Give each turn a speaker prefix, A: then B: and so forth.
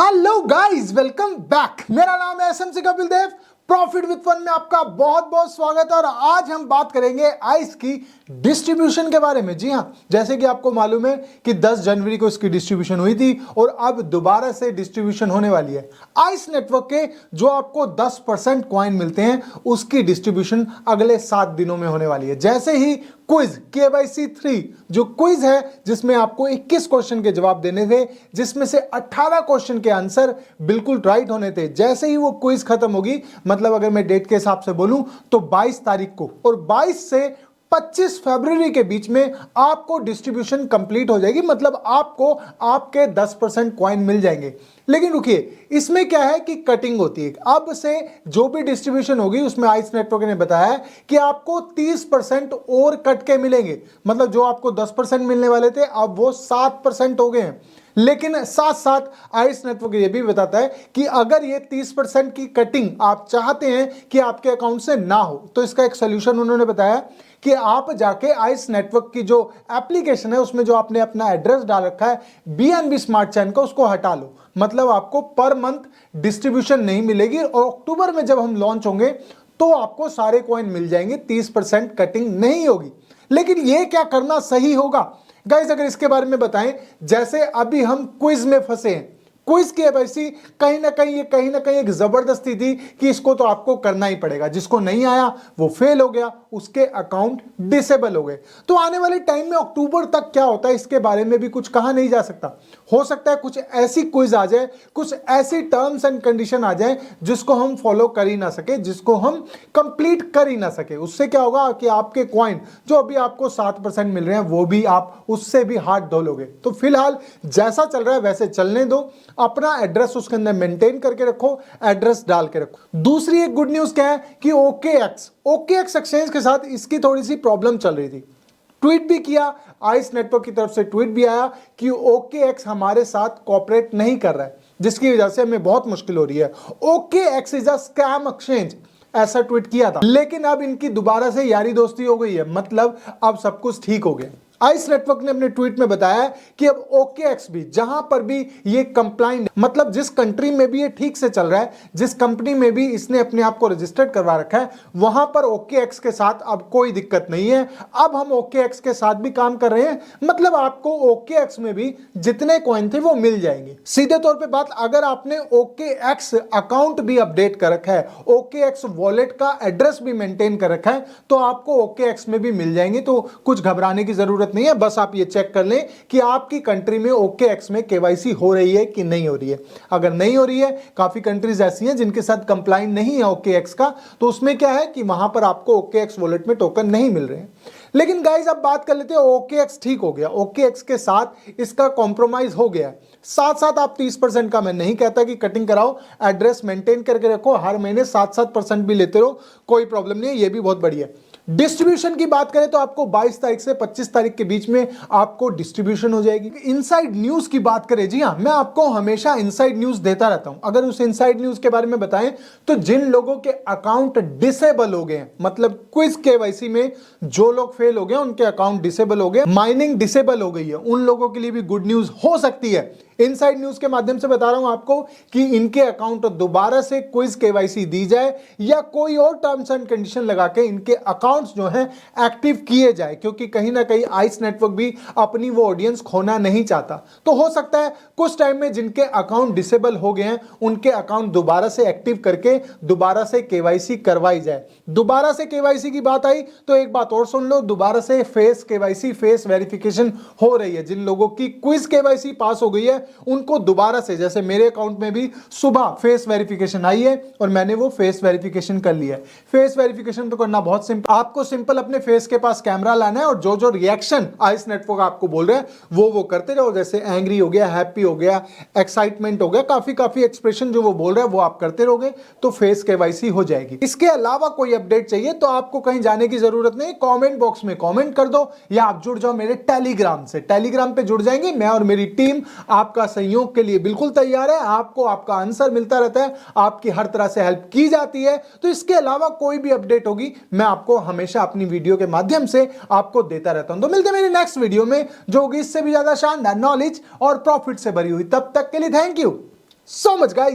A: Hello guys, welcome back. मेरा नाम है SMC Kapil Dev. Profit with fun में आपका बहुत बहुत स्वागत है। और आज हम बात करेंगे आइस की डिस्ट्रीब्यूशन के बारे में। जी हाँ, जैसे कि आपको मालूम है कि 10 जनवरी को इसकी डिस्ट्रीब्यूशन हुई थी और अब दोबारा से डिस्ट्रीब्यूशन होने वाली है। आइस नेटवर्क के जो आपको 10% कॉइन मिलते हैं उसकी डिस्ट्रीब्यूशन अगले 7 दिनों में होने वाली है। जैसे ही क्विज KYC 3 जो क्विज है जिसमें आपको 21 क्वेश्चन के जवाब देने थे, जिसमें से 18 क्वेश्चन के आंसर बिल्कुल राइट होने थे, जैसे ही वो क्विज खत्म होगी, मतलब अगर मैं डेट के हिसाब से बोलूं तो 22 तारीख को, और 22 से 25 फरवरी के बीच में आपको डिस्ट्रीब्यूशन कंप्लीट हो जाएगी। मतलब आपको आपके 10% कॉइन मिल जाएंगे। लेकिन रुकिए, इसमें क्या है कि कटिंग होती है। अब से जो भी डिस्ट्रीब्यूशन होगी उसमें आइस नेटवर्क ने बताया कि आपको 30% और कट के मिलेंगे। मतलब जो आपको 10% मिलने वाले थे अब वो 7% हो गए हैं। लेकिन साथ साथ आइस नेटवर्क ये भी बताता है कि अगर ये 30% की कटिंग आप चाहते हैं कि आपके अकाउंट से ना हो, तो इसका एक सोल्यूशन उन्होंने बताया कि आप जाके आइस नेटवर्क की जो एप्लीकेशन है उसमें जो आपने अपना एड्रेस डाल रखा है BNB स्मार्ट चैन का, उसको हटा लो। मतलब आपको पर मंथ डिस्ट्रीब्यूशन नहीं मिलेगी और अक्टूबर में जब हम लॉन्च होंगे तो आपको सारे कॉइन मिल जाएंगे, 30% कटिंग नहीं होगी। लेकिन ये क्या करना सही होगा गाइस, अगर इसके बारे में बताएं। जैसे अभी हम क्विज में फंसे हैं, क्विज की KYC कहीं ना कहीं एक जबरदस्ती थी कि इसको तो आपको करना ही पड़ेगा। जिसको नहीं आया वो फेल हो गया, उसके अकाउंट डिसेबल हो गए। तो आने वाले टाइम में अक्टूबर तक क्या होता है इसके बारे में भी कुछ कहा नहीं जा सकता। हो सकता है कुछ ऐसी क्विज आ जाए, कुछ ऐसी टर्म्स एंड कंडीशन आ जाए जिसको हम फॉलो कर ही ना सके, जिसको हम कंप्लीट कर ही ना सके। उससे क्या होगा कि आपके कॉइन जो अभी आपको 7% मिल रहे हैं वो भी आप उससे भी हाथ धो लोगे। तो फिलहाल जैसा चल रहा है वैसे चलने दो, अपना एड्रेस उसके अंदर मेंटेन करके रखो, एड्रेस डाल के रखो। दूसरी एक गुड न्यूज क्या है कि OKX एक्सचेंज के साथ इसकी थोड़ी सी प्रॉब्लम चल रही थी। ट्वीट भी किया, आइस नेटवर्क की तरफ से ट्वीट भी आया कि OKX हमारे साथ कोऑपरेट नहीं कर रहा है, जिसकी वजह से हमें बहुत मुश्किल हो रही है। OKX is a scam exchange, ऐसा ट्वीट किया था। लेकिन अब इनकी दोबारा से यारी दोस्ती हो गई है, मतलब अब सब कुछ ठीक हो गया। आइस नेटवर्क ने अपने ट्वीट में बताया कि अब OKX भी जहां पर भी ये कंप्लाइंट, मतलब जिस कंट्री में भी ये ठीक से चल रहा है, जिस कंपनी में भी इसने अपने आप को रजिस्टर्ड करवा रखा है, वहां पर OKX के साथ अब कोई दिक्कत नहीं है। अब हम OKX के साथ भी काम कर रहे हैं, मतलब आपको OKX में भी जितने कॉइन थे वो मिल जाएंगे। सीधे तौर पे बात, अगर आपने OKX अकाउंट भी अपडेट कर रखा है, OKX वॉलेट का एड्रेस भी मेंटेन कर रखा है, तो आपको OKX में भी मिल जाएंगे। तो कुछ घबराने की जरूरत नहीं है, बस आप ये चेक कर लें कि आपकी कंट्री में OKX में KYC हो रही है कि नहीं हो रही है। अगर नहीं हो रही है, काफी कंट्रीज ऐसी हैं जिनके साथ कंप्लाइंट नहीं है OKX का, तो उसमें क्या है कि वहां पर आपको OKX वॉलेट में टोकन नहीं मिल रहे हैं। लेकिन गाइज अब बात कर लेते हैं, OKX ठीक हो गया, OKX के साथ इसका कॉम्प्रोमाइज हो गया। साथ साथ आप 30% का, मैं नहीं कहता कि कटिंग कराओ, एड्रेस मेंटेन करके रखो, हर महीने 7% भी लेते रहो, कोई प्रॉब्लम नहीं है, ये भी बहुत बढ़िया है। डिस्ट्रीब्यूशन की बात करें तो आपको 22 तारीख से 25 तारीख के बीच में आपको डिस्ट्रीब्यूशन हो जाएगी। इनसाइड न्यूज की बात करें, जी हां, मैं आपको हमेशा इनसाइड न्यूज देता रहता हूं। अगर उस इनसाइड न्यूज के बारे में बताएं तो जिन लोगों के अकाउंट डिसेबल हो गए हैं, मतलब क्विज KYC में जो लोग फेल हो गए उनके अकाउंट डिसेबल हो गए, माइनिंग डिसेबल हो गई है, उन लोगों के लिए भी गुड न्यूज हो सकती है। इनसाइड न्यूज के माध्यम से बता रहा हूं आपको कि इनके अकाउंट दोबारा से क्विज KYC दी जाए या कोई और टर्म्स एंड कंडीशन लगा के इनके अकाउंट्स जो हैं एक्टिव किए जाए, क्योंकि कहीं ना कहीं आइस नेटवर्क भी अपनी वो ऑडियंस खोना नहीं चाहता। तो हो सकता है कुछ टाइम में जिनके अकाउंट डिसेबल हो गए हैं उनके अकाउंट दोबारा से एक्टिव करके दोबारा से KYC करवाई जाए। दोबारा से KYC की बात आई तो एक बात और सुन लो, दोबारा से फेस KYC, फेस वेरिफिकेशन हो रही है। जिन लोगों की क्विज KYC पास हो गई है उनको दोबारा से, जैसे मेरे अकाउंट में भी सुबह फेस वेरिफिकेशन आई है और मैंने वो फेस वेरिफिकेशन कर लिया है। फेस वेरिफिकेशन तो करना बहुत सिंपल, आपको सिंपल अपने फेस के पास कैमरा लाना है और जो जो रिएक्शन आइस नेटवर्क आपको बोल रहे हैं वो करते रहो। जैसे एंग्री हो गया, हैप्पी हो गया, एक्साइटमेंट हो गया, काफी एक्सप्रेशन जो वो बोल रहे हैं वो आप करते रहोगे तो फेस KYC हो जाएगी। इसके अलावा कोई अपडेट चाहिए तो आपको कहीं जाने की जरूरत नहीं, कॉमेंट बॉक्स में कॉमेंट कर दो या आप जुड़ जाओ मेरे टेलीग्राम से। टेलीग्राम पे जुड़ जाएंगे, मैं और मेरी टीम आपका सहयोग के लिए बिल्कुल तैयार है। आपको आपका आंसर मिलता रहता है, आपकी हर तरह से हेल्प की जाती है। तो इसके अलावा कोई भी अपडेट होगी मैं आपको हमेशा अपनी वीडियो के माध्यम से आपको देता रहता हूं। तो मिलते हैं मेरी नेक्स्ट वीडियो में जो होगी इससे भी ज्यादा शानदार, नॉलेज और प्रॉफिट से भरी हुई। तब तक के लिए thank you. So much guys.